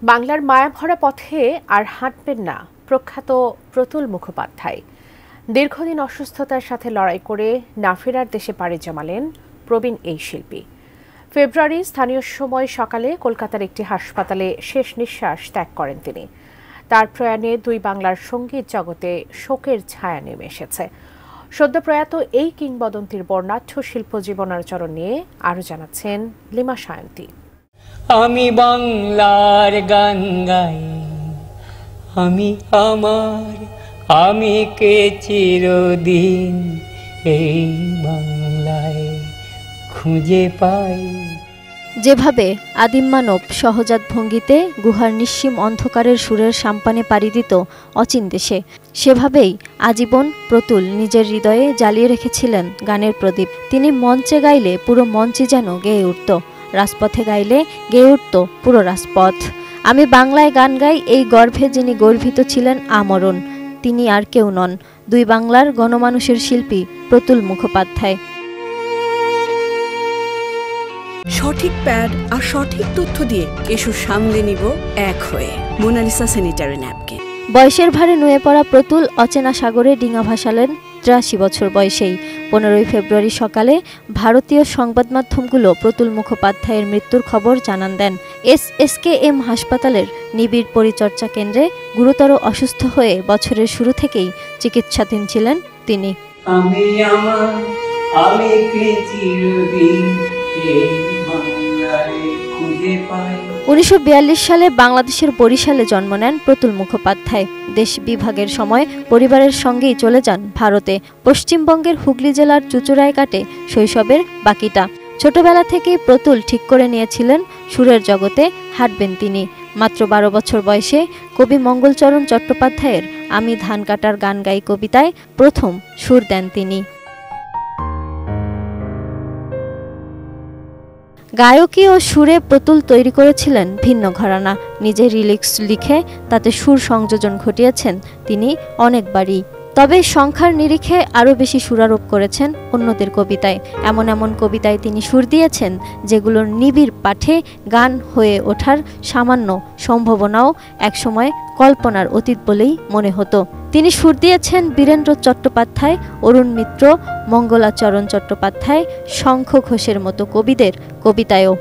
বাংলার মায়াভরা পথে আর হাঁটবেন না প্রখ্যাত প্রতুল মুখোপাধ্যায়। দীর্ঘদিন অসুস্থতার সাথে লড়াই করে না ফেরার দেশে পাড়ি জমালেন প্রবীণ এই শিল্পী। ফেব্রুয়ারি স্থানীয় সময় সকালে কলকাতার একটি হাসপাতালে শেষ নিঃশ্বাস ত্যাগ করেন তিনি। তার প্রয়াণে দুই বাংলার সঙ্গীত জগতে শোকের ছায়া নেমে এসেছে। সদ্য প্রয়াত এই কিংবদন্তির বর্ণাঢ্য শিল্প জীবনাচরণ নিয়ে আরও জানাচ্ছেন লিমা সায়ন্তী। আমি বাংলার গান গাই, আমি আমার আমি কে চিরদিন এই বাংলায় খুঁজে পাই। যেভাবে আদিম মানব সহজাত ভঙ্গিতে গুহার নিঃসীম অন্ধকারের সুরের সাম্পানে পাড়ি দিত অচিন দেশে, সেভাবেই আজীবন প্রতুল নিজের হৃদয়ে জ্বালিয়ে রেখেছিলেন গানের প্রদীপ। তিনি মঞ্চে গাইলে পুরো মঞ্চই যেন গেয়ে উঠত, রাজপথে গাইলে গেয়ে উঠত পুরো রাজপথ। আমি বাংলায় গান গাই, এই গর্ভে যিনি গর্বিত ছিলেন আমরণ, তিনি আর কেউ নন, দুই বাংলার গণমানুষের শিল্পী প্রতুল মুখোপাধ্যায়। সঠিক প্যাড আর সঠিক তথ্য দিয়ে এসব সামলে নিব এক হয়ে মোনালিসা স্যানিটারি ন্যাপকিন। বয়সের ভারে নুয়ে পড়া প্রতুল অচেনা সাগরে ডিঙা ভাসালেন ৮৩ বছর বয়সেই। ১৫ ফেব্রুয়ারি সকালে ভারতীয় সংবাদ মাধ্যমগুলো প্রতুল মুখোপাধ্যায়ের মৃত্যুর খবর জানান দেন। SSKM হাসপাতালের নিবিড় পরিচর্যা কেন্দ্রে গুরুতর অসুস্থ হয়ে বছরের শুরু থেকেই চিকিৎসাধীন ছিলেন তিনি। ১৯৪২ সালে বাংলাদেশের বরিশালে জন্ম নেন প্রতুল মুখোপাধ্যায়। দেশ বিভাগের সময় পরিবারের সঙ্গেই চলে যান ভারতে। পশ্চিমবঙ্গের হুগলি জেলার চুঁচুড়ায় কাটে শৈশবের বাকিটা। ছোটবেলা থেকেই প্রতুল ঠিক করে নিয়েছিলেন সুরের জগতে হাঁটবেন তিনি। মাত্র ১২ বছর বয়সে কবি মঙ্গলচরণ চট্টোপাধ্যায়ের আমি ধান কাটার গান গাই কবিতায় প্রথম সুর দেন তিনি। গায়কী ও সুরে প্রতুল তৈরি করেছিলেন ভিন্ন ঘরানা। নিজে লিরিক্স লিখে তাতে সুর সংযোজন ঘটিয়েছেন তিনি অনেকবারই। তবে সংখ্যার নিরিখে আরও বেশি সুরারোপ করেছেন অন্যদের কবিতায়। এমন এমন কবিতায় তিনি সুর দিয়েছেন যেগুলোর নিবিড় পাঠে গান হয়ে ওঠার সামান্য সম্ভাবনাও একসময় কল্পনার অতীত বলেই মনে হতো। তিনি সুর দিয়েছেন বীরেন্দ্র চট্টোপাধ্যায়, অরুণ মিত্র, মঙ্গলাচরণ চট্টোপাধ্যায়, শঙ্খ ঘোষের মতো কবিদের কবিতায়ও।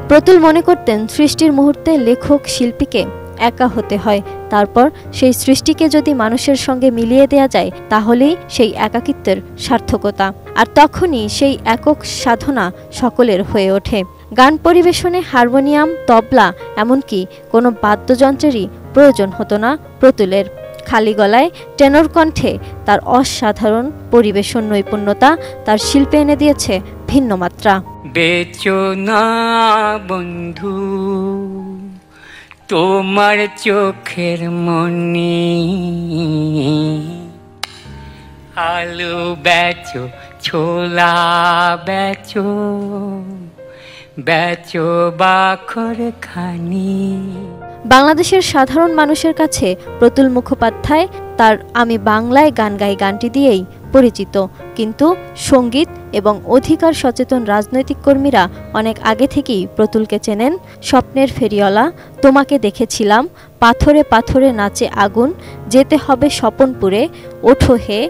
প্রতুল মনে করতেন সৃষ্টির মুহূর্তে লেখক শিল্পীকে একা হতে হয়, তারপর সেই সৃষ্টিকে যদি মানুষের সঙ্গে মিলিয়ে দেয়া যায় তাহলেই সেই একাকিত্বের সার্থকতা, আর তখনই সেই একক সাধনা সকলের হয়ে ওঠে। গান পরিবেশনে হারমোনিয়াম, তবলা এমনকি কোনো বাদ্যযন্ত্রেরই প্রয়োজন হতো না প্রতুলের। খালি গলায় টেনর কণ্ঠে তার অসাধারণ পরিবেশন নৈপুণ্যতা তার শিল্পে এনে দিয়েছে ভিন্ন মাত্রা। বেচো না বন্ধু তোমার চোখের মনি, আলু বেচো, ছোলা বেচো, বেচো বাখর খানি। বাংলাদেশের সাধারণ মানুষের কাছে প্রতুল মুখোপাধ্যায় তার আমি বাংলায় গান গাই গানটি দিয়েই পরিচিত, কিন্তু সঙ্গীত এবং অধিকার সচেতন রাজনৈতিক কর্মীরা অনেক আগে থেকেই প্রতুলকে চেনেন। স্বপ্নের ফেরিওয়ালা, তোমাকে দেখেছিলাম, পাথরে পাথরে নাচে আগুন, যেতে হবে স্বপনপুরে, ওঠো হে,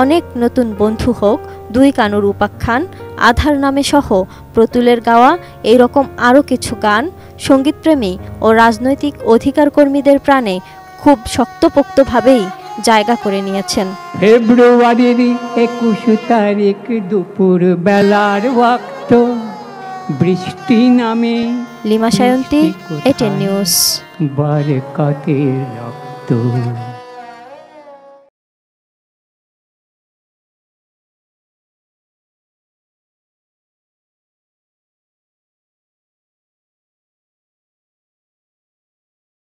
অনেক নতুন বন্ধু হোক, দুই কানুর উপাখ্যান, আধার নামে সহ প্রতুলের গাওয়া এইরকম আরও কিছু গান সঙ্গীতপ্রেমী ও রাজনৈতিক অধিকার কর্মীদের প্রাণে খুব শক্তপোক্তভাবেই জায়গা করে নিয়েছেন। ফেব্রুয়ারির ২১ তারিখ দুপুর বেলার ওয়াক্ত, বৃষ্টি নামে। Lima Sayanti, ATN news. বরকতের রক্ত।